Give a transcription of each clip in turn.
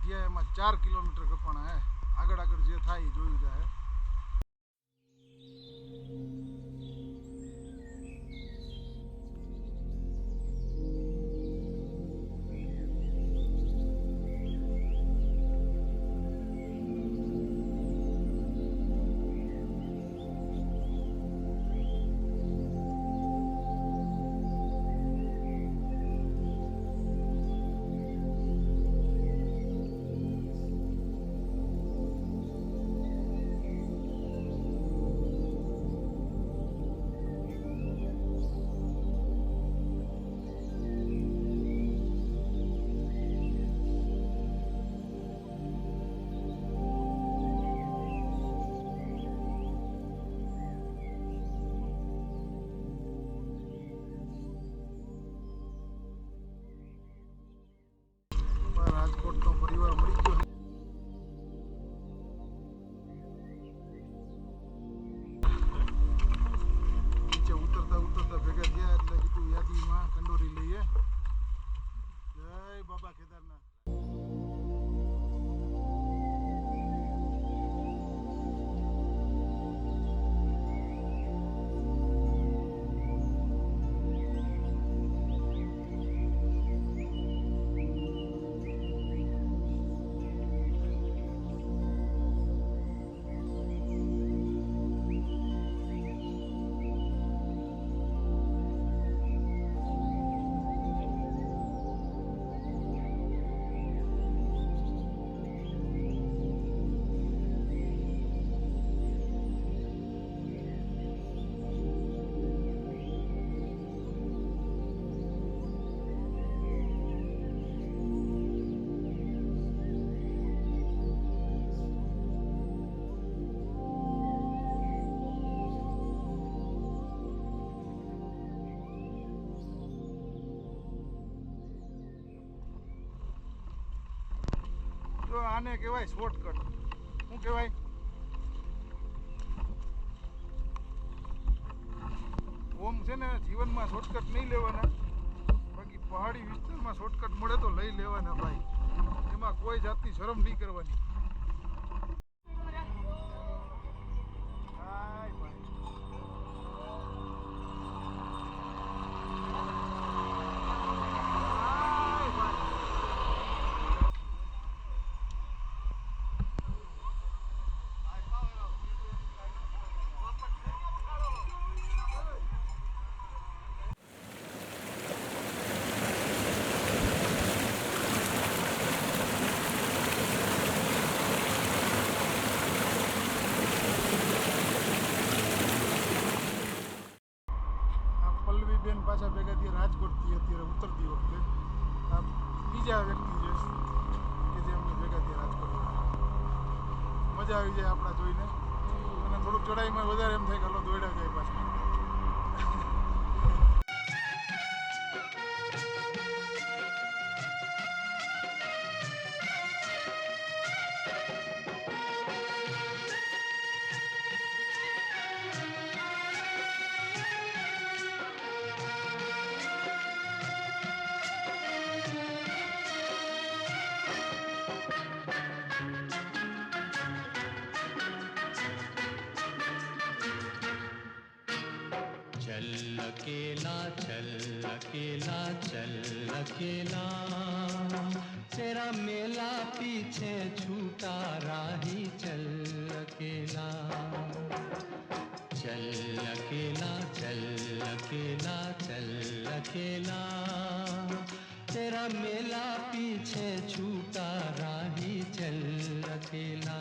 ગયા એમાં 4 કિલોમીટર કપાણા હે. આગળ આગળ જે થાય એ જોયું જાય. રાજકોટનો પરિવાર મળી ગયો. નીચે ઉતરતા ઉતરતા ભેગા થયા એટલે કીધું યાદીમાં કંડોરી લઈએ. જય બાબા કેદારનાથ. આને કહેવાય શોર્ટકટ. શું કહેવાય? ઓમ છે ને જીવનમાં શોર્ટકટ નહીં લેવાના, બાકી પહાડી વિસ્તારમાં શોર્ટકટ મળે તો લઈ લેવાના ભાઈ. એમાં કોઈ જાતની શરમ નહીં કરવાની. બેન પાછા ભેગા થયા રાજકોટથી. અત્યારે ઉતરતી વખતે આ બીજા વ્યક્તિ છે કે જે એમને ભેગા થયા રાજકોટ. મજા આવી જાય આપણા જોઈને, અને થોડુંક ચડાઈમાં વધારે એમ થાય કે હલો દોડ્યા જાય પાછા. चल अकेला चल अकेला तेरा मेला पीछे छूटा राही चल अकेला. चल अकेला चल अकेला तेरा मेला पीछे छूटा राही चल अकेला.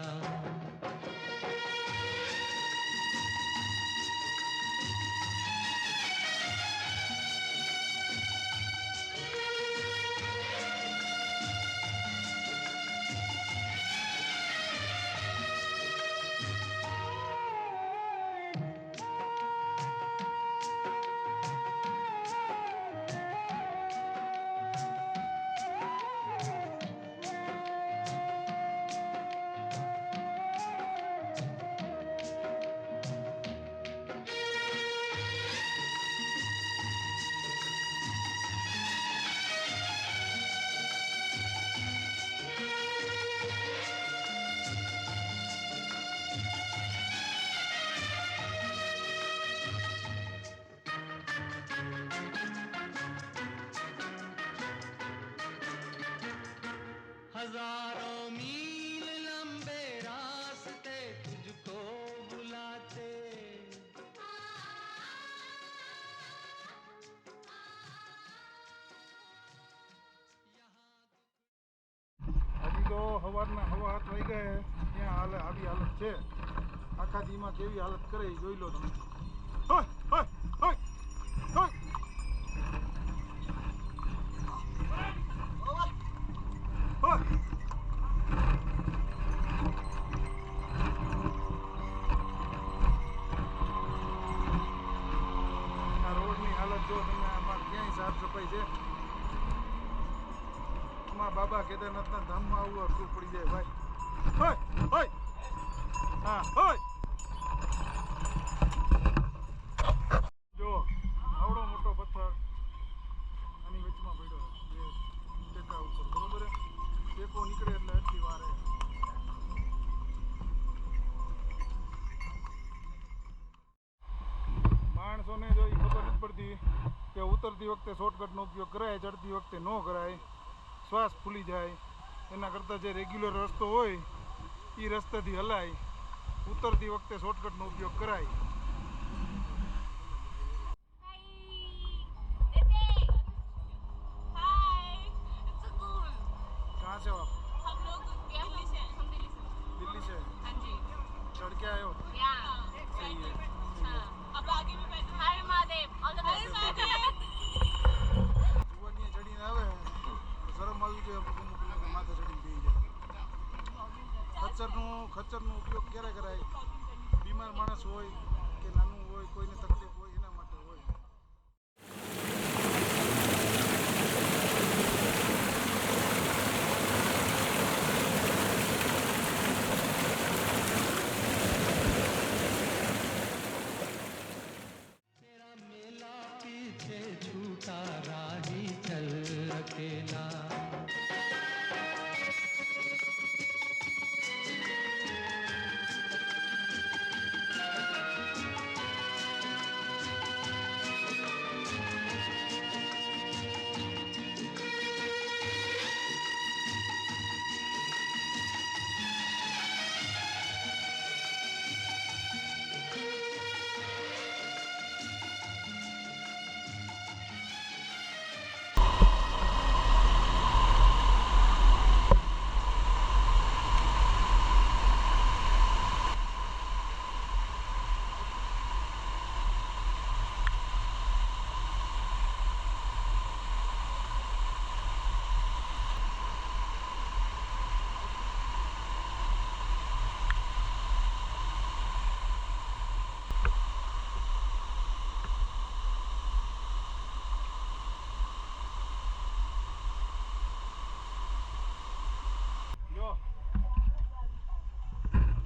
हजारों मील लंबे रास्ते तुझको बुलाते। હજી તો સવારના 7:30 વાગ્યા ત્યાં આવી હાલત છે. આખા દીમાં કેવી હાલત કરે એ જોઈ લો તમે. હોય હોય હોય હોય હોય. આ રોડની હાલત જો તમે. આમાં ક્યાંય સાફ સફાઈ છે? આમાં બાબા કેદારનાથના ધામમાં આવવું અઘરું પડી જાય ભાઈ. હોય હોય હા હોય. જો આવડો મોટો પથ્થર આની વચમાં પડ્યો છે ટેકા ઉપર, બરોબર? ટેકો નીકળે એટલે એટલી વારે. માણસોને જો એ ખબર નથી પડતી કે ઉતરતી વખતે શોર્ટકટનો ઉપયોગ કરાય, ચડતી વખતે ન કરાય. શ્વાસ ફૂલી જાય. એના કરતાં જે રેગ્યુલર રસ્તો હોય એ રસ્તાથી હલાય. ઉતરતી વખતે શોર્ટકટનો ઉપયોગ કરાય. कहाँ से हो आप? हम लोग दिल्ली से। हम दिल्ली से। दिल्ली से? हाँ जी। चढ़ के आए हो? सही है. हाँ। अब आगे भी बैठ। हर महादेव। All the best. જુવાનીએ ચડીને આવે તો શરમ આવી જોઈએ અમુક અમુકને કે માથે ચડીને બેસી જાય. ખચ્ચરનો ઉપયોગ ક્યારે કરાય? બીમાર માણસ હોય કે નાનું હોય, કોઈને તકલીફ હોય એના માટે હોય. तेरा मेला पीछे छूटा राही चल अकेला। જો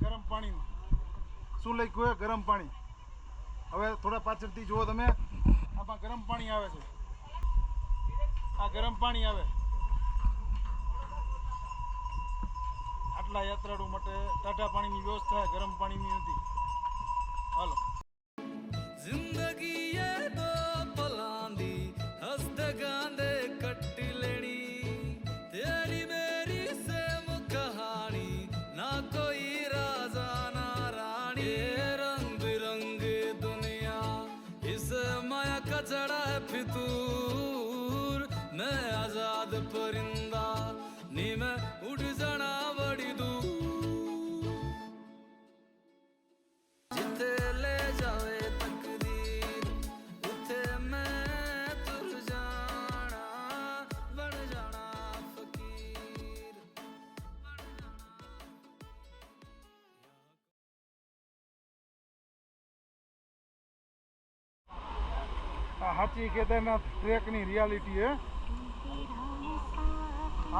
ગરમ પાણીમાં શું લખ્યું હોય? ગરમ પાણી. હવે થોડા પાછળથી જુઓ તમે, આમાં ગરમ પાણી આવે છે. આ ગરમ પાણી આવે. આટલા યાત્રાળુ માટે ટાઢા પાણીની વ્યવસ્થા ગરમ પાણીની નથી. હાલો. जिंदगी ये दो पलांदी हंसते गांदे कट्टी लेनी तेरी मेरी सेम कहानी ना कोई राजा ना रानी ये रंग बिरंग दुनिया इस माया का चढ़ा है फितूर मैं आजाद परिंदा नी मैं उड़ जाना बड़ी दूर जिथे ले जावे આ સાચી કેદારનાથ ટ્રેકની રિયાલિટી હે.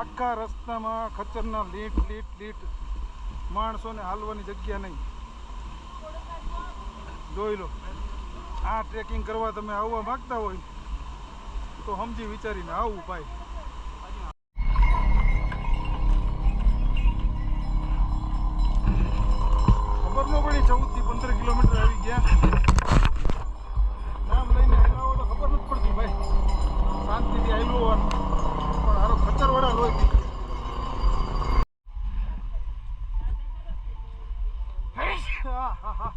આખા રસ્તામાં ખચ્ચરના લીટ લીટ લીટ. માણસોને હાલવાની જગ્યા નહીં. જોઈ લો. આ ટ્રેકિંગ કરવા તમે આવવા માંગતા હોય તો સમજી વિચારીને આવવું ભાઈ. ખબર ન પડી 14 થી 15 કિલોમીટર આવી ગયા. નામ લઈને હેલાવો તો ખબર નથી પડતી ભાઈ. શાંતિથી આવેલું હોવાનું પણ હારો ખચ્ચરવાળા લોહી નીકળે. હા હા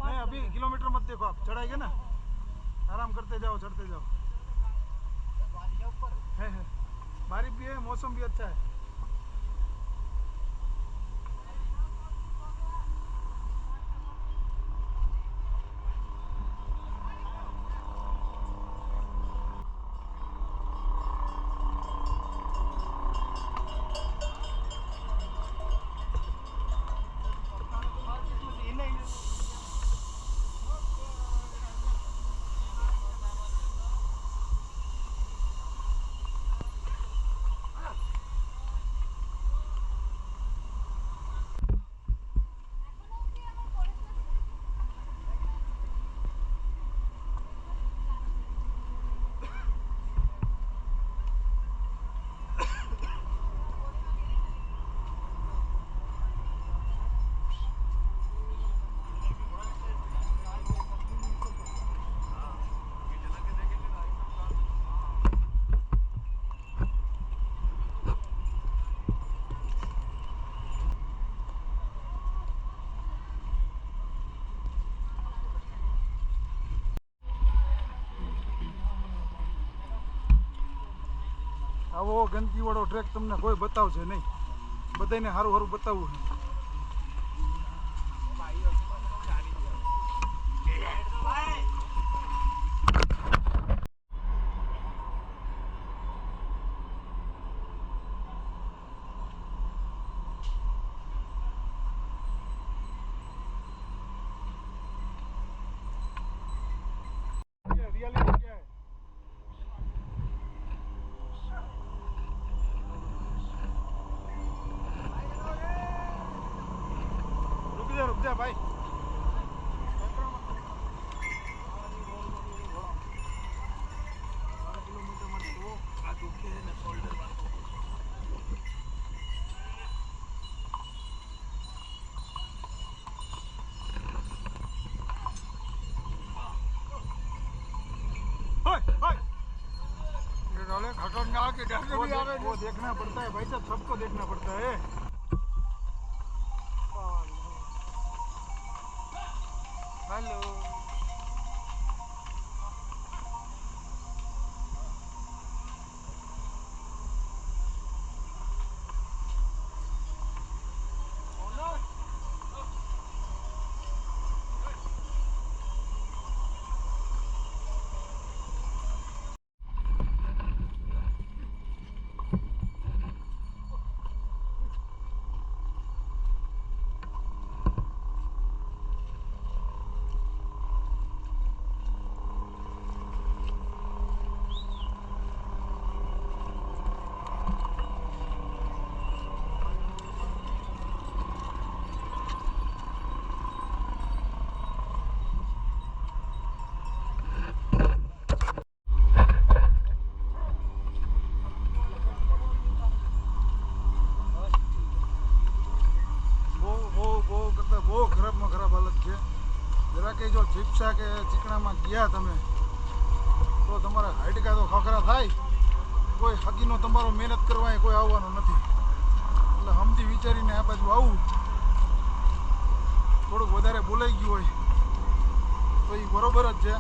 नहीं अभी किलोमीटर मत देखो आप चढ़ाएंगे ना आराम करते जाओ चढ़ते जाओ है बारिश भी है मौसम भी अच्छा है આવો ગંદકીવાળો ટ્રેક તમને કોઈ બતાવશે નહીં બધાને સારું સારું બતાવવું रियलिटी क्या है रुक जा भाई वो देखना पड़ता है भाई साहब सबको देखना पड़ता है हेलो બહુ ખરાબમાં ખરાબ હાલત છે જરા કે જો જીપ્સા કે ચીકણામાં ગયા તમે તો તમારા હાડકા તો ખખરા થાય કોઈ હકીનો તમારો મહેનત કરવા કોઈ આવવાનો નથી એટલે સમજી વિચારીને આ બાજુ આવું થોડુંક વધારે બોલાઈ ગયું હોય તો એ બરોબર જ છે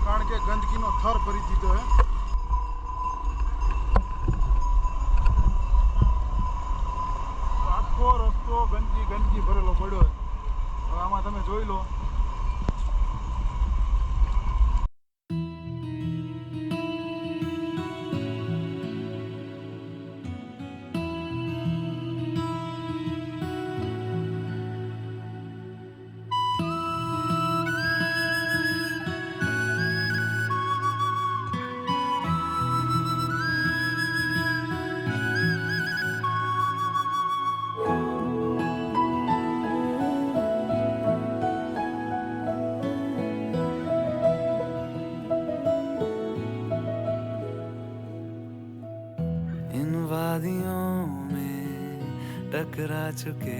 કારણ કે ગંદકીનો થર ભરી દીધો હે આખો રસ્તો ગંદકી ભરેલો પડ્યો છે હવે આમાં તમે જોઈ લો इन वादियों में टकरा चुके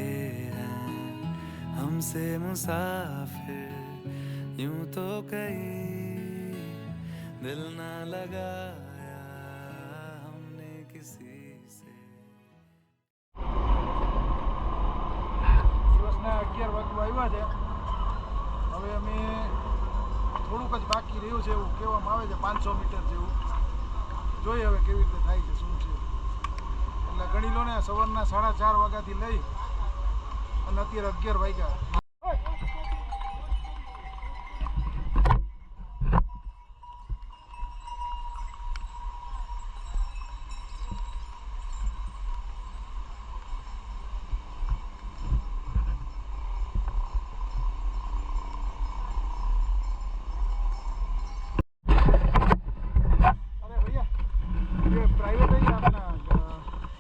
हैं हमसे मुसाफिर यूं तो कहीं दिल ना लगाया हमने किसी से. દિવસના 11 વાગવા આવ્યા છે. હવે અમે થોડુંક જ બાકી રહ્યું છે એવું કહેવામાં આવે છે, 500 મીટર જેવું. જોઈએ હવે કેવી રીતે થાય છે, શું છે. એટલે ગણી લો ને, સવારના 4:30 વાગ્યાથી લઈ અને અત્યારે 11 વાગ્યા. ये प्राइवेट है या अपना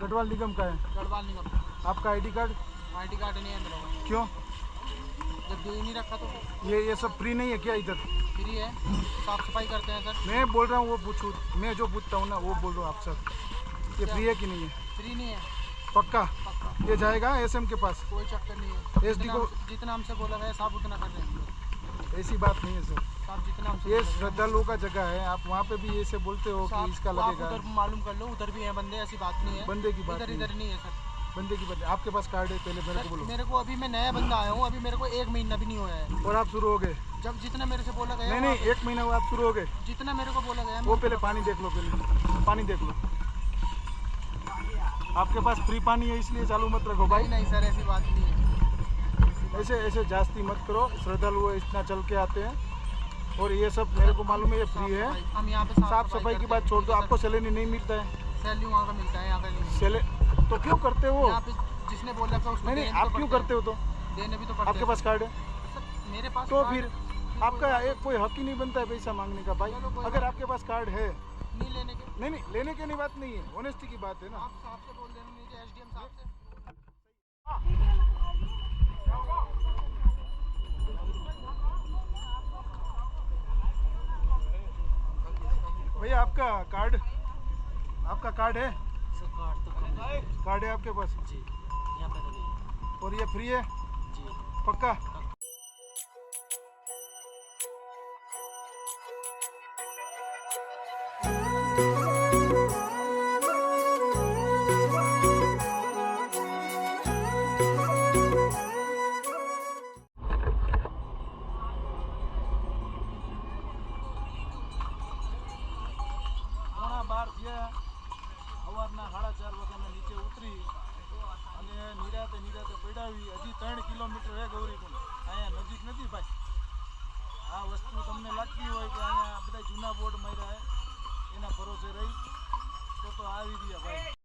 गढ़वाल निगम का है? गढ़वाल निगम आपका आईडी कार्ड आईडी कार्ड नहीं है मेरे को, क्यों? जब दे ही नहीं रखा तो ये सब फ्री नहीं है क्या इधर? फ्री है, साफ सफाई करते हैं सर. मैं बोल रहा हूँ वो पूछूँ, मैं जो पूछता हूँ ना वो बोल रहा हूँ आप सर. ये फ्री है कि नहीं है? फ्री नहीं है, पक्का? पक्का ये जाएगा एसएम के पास? कोई चक्कर नहीं है. SD जितना हमसे बोला गया साहब उतना कर रहे हैं. ऐसी बात नहीं है सर. साहब जितना हमसे ये बोला गया, श्रद्धालुओं का जगह है, आप वहाँ पे भी ऐसे बोलते हो कि साहब, इसका आप लगेगा. उधर मालूम कर लो, उधर भी है बंदे, ऐसी बात नहीं है. बंदे की बात इधर नहीं इधर नहीं है सर. बंदे की बात. आपके पास कार्ड है? पहले मेरे को सर बोलो. मेरे को अभी मैं नया बंदा आया हूँ, अभी मेरे को 1 महीना भी नहीं हुआ है. और आप शुरू हो गए? जब जितना मेरे से बोला गया नहीं नहीं, 1 महीना हुआ आप शुरू हो गए? जितना मेरे को बोला गया वो पहले पानी देख लो, पहले पानी देख लो. आपके पास फ्री पानी है इसलिए चालू मत रखो भाई. नहीं सर, ऐसी बात नहीं है. ऐसे ऐसे जास्ती मत करो. श्रद्धालु इतना चल के आते हैं और ये सब मेरे को मालूम है ये फ्री है. हम यहाँ पे साफ सफाई की बात छोड़ दो, आपको सैलरी नहीं मिलता है. सैलरी वहाँ का मिलता है, यहाँ का नहीं मिलता. सैलरी तो क्यों करते हो? यहाँ पे जिसने बोला था उसको नहीं नहीं, देने आप तो क्यों पड़ता करते हो? तो है. देने भी तो पड़ता आपके है. पास कार्ड है सर, मेरे पास तो कार्ड फिर है. आपका एक कोई हक ही नहीं बनता है पैसा मांगने का भाई. चलो कोई अगर बात आपके पास कार्ड है, नहीं लेने के, नहीं नहीं लेने की नहीं बात नहीं है, ऑनेस्टी की बात है ना. आप साहब से बोल देना, नीचे एसडीएम साहब से. भैया आपका कार्ड है? सर कार्ड तो कार्ड है आपके पास? जी, यहाँ पे तो नहीं. और ये फ्री है? जी. पक्का? સવારના 4:30 વાગ્યાના નીચે ઉતરી અને નિરાતે પડાવી. હજી 3 કિલોમીટર છે ગૌરીકુંડ. અહીંયા નજીક નથી ભાઈ. આ વસ્તુ તમને લાગતી હોય કે અહીંયા બધા જૂના બોર્ડ માર્યા એના ભરોસે રહી તો આવી ગયા ભાઈ.